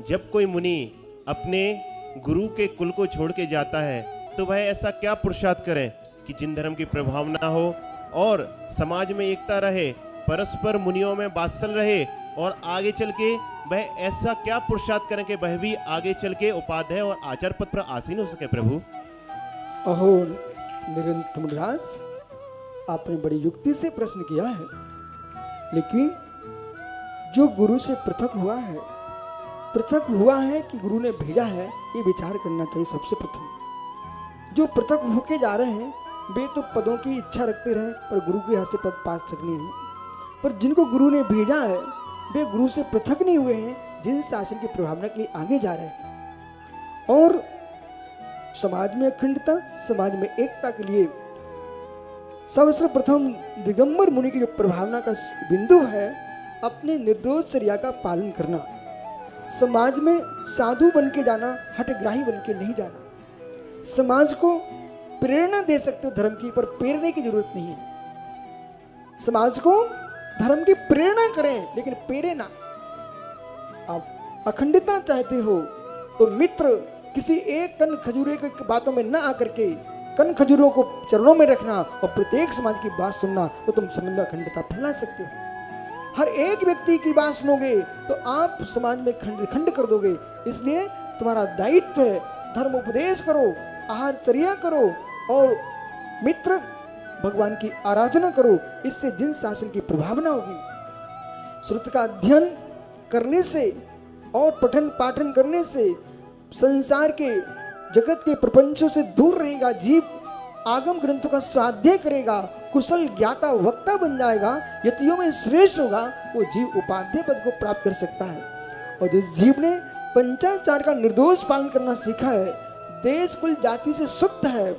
जब कोई मुनि अपने गुरु के कुल को छोड़ के जाता है तो वह ऐसा क्या पुरुषार्थ करे कि जिन धर्म की प्रभावना हो और समाज में एकता रहे, परस्पर मुनियों में वात्सल्य रहे और आगे चल के वह ऐसा क्या पुरुषार्थ करें कि वह भी आगे चल के उपाध्याय और आचार्य पद पर आसीन हो सके। प्रभु अहो मुनिराज, आपने बड़ी युक्ति से प्रश्न किया है, लेकिन जो गुरु से पृथक हुआ है कि गुरु ने भेजा है, ये विचार करना चाहिए सबसे प्रथम। जो पृथक होके जा रहे हैं वे तो पदों की इच्छा रखते रहे पर गुरु के हाथ से पद पा सकने हैं, पर जिनको गुरु ने भेजा है वे गुरु से पृथक नहीं हुए हैं, जिन शासन की प्रभावना के लिए आगे जा रहे हैं और समाज में अखंडता, समाज में एकता के लिए सबसे प्रथम दिगंबर मुनि की जो प्रभावना का बिंदु है, अपने निर्दोष चर्या का पालन करना, समाज में साधु बन के जाना, हठग्राही बन के नहीं जाना। समाज को प्रेरणा दे सकते हो धर्म की, पर प्रेरणे की जरूरत नहीं है। समाज को धर्म की प्रेरणा करें लेकिन प्रेरे ना। आप अखंडता चाहते हो तो मित्र किसी एक कन खजूरे की बातों में न आकर के कन खजूरों को चरणों में रखना और प्रत्येक समाज की बात सुनना, तो तुम समाज में अखंडता फैला सकते हो। हर एक व्यक्ति की बात सुनोगे तो आप समाज में खंड कर दोगे। इसलिए तुम्हारा दायित्व है धर्म उपदेश करो, आहारचर्या करो और मित्र भगवान की आराधना करो। इससे जिन शासन की प्रभावना होगी, श्रुत का अध्ययन करने से और पठन पाठन करने से संसार के जगत के प्रपंचों से दूर रहेगा। जीव आगम ग्रंथों का स्वाध्याय करेगा, कुशल ज्ञाता वक्ता बन जाएगा, यतियों में श्रेष्ठ होगा, वो जीव उपाध्याय पद को प्राप्त कर सकता है। और जिस जीव ने पंचाचार का निर्दोष पालन करना सीखा है, देश कुल जाति से शुद्ध है,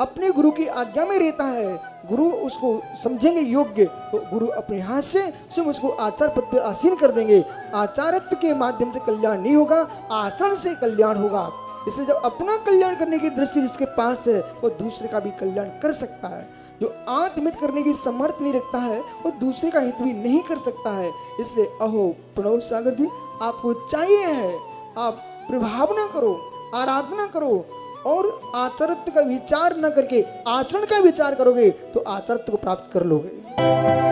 अपने गुरु की आज्ञा में रहता है, गुरु उसको समझेंगे योग्य तो गुरु अपने हाथ से स्वयं उसको आचार्य पद पर आसीन कर देंगे। आचार्यत्व के माध्यम से कल्याण नहीं होगा, आचरण से कल्याण होगा। इसलिए जब अपना कल्याण करने की दृष्टि जिसके पास है वो दूसरे का भी कल्याण कर सकता है। जो आत्महित करने की समर्थ नहीं रखता है वो दूसरे का हित भी नहीं कर सकता है। इसलिए अहो प्रणव सागर जी, आपको चाहिए है आप प्रभावना करो, आराधना करो और आचरण का विचार न करके आचरण का विचार करोगे तो आचरण को प्राप्त कर लोगे।